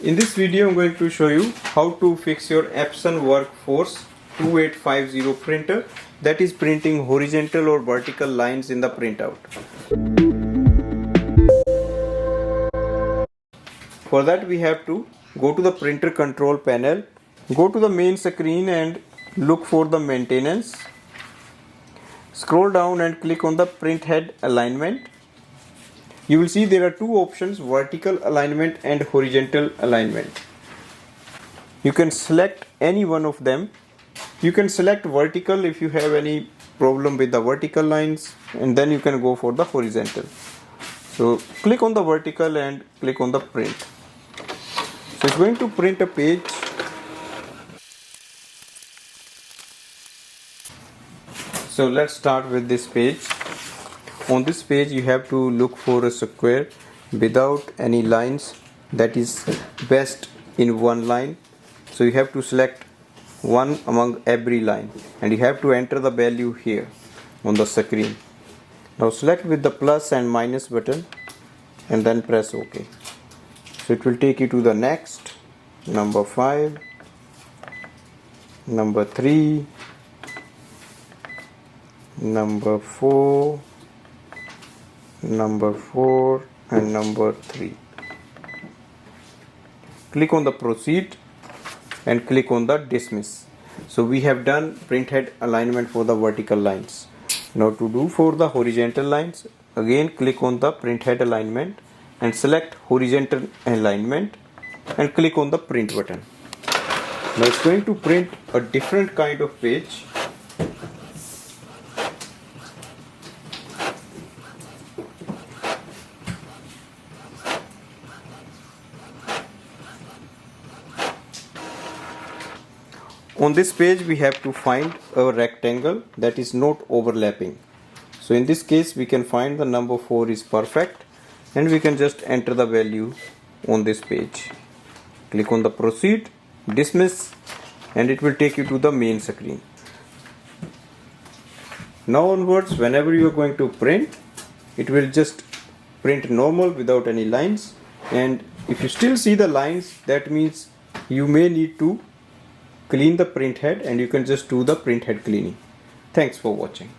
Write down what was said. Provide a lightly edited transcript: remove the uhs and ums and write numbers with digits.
In this video I'm going to show you how to fix your Epson WorkForce 2850 printer that is printing horizontal or vertical lines in the printout. For that we have to go to the printer control panel, go to the main screen and look for the maintenance. Scroll down and click on the printhead alignment. You will see there are two options, vertical alignment and horizontal alignment. You can select any one of them. You can select vertical if you have any problem with the vertical lines, and then you can go for the horizontal. So click on the vertical and click on the print. So it's going to print a page. So let's start with this page. On this page you have to look for a square without any lines, that is best in one line. So you have to select one among every line and you have to enter the value here on the screen. Now select with the plus and minus button and then press OK. So it will take you to the next, number 5, number 3, number 4, number 4 and number 3. Click on the proceed and click on the dismiss. So we have done printhead alignment for the vertical lines. Now to do for the horizontal lines, again click on the printhead alignment and select horizontal alignment and click on the print button. Now it's going to print a different kind of page. On this page we have to find a rectangle that is not overlapping. So in this case we can find the number 4 is perfect and we can just enter the value on this page. Click on the proceed, dismiss, and it will take you to the main screen. Now onwards, whenever you are going to print, it will just print normal without any lines, and if you still see the lines, that means you may need to clean the printhead and you can just do the printhead cleaning. Thanks for watching.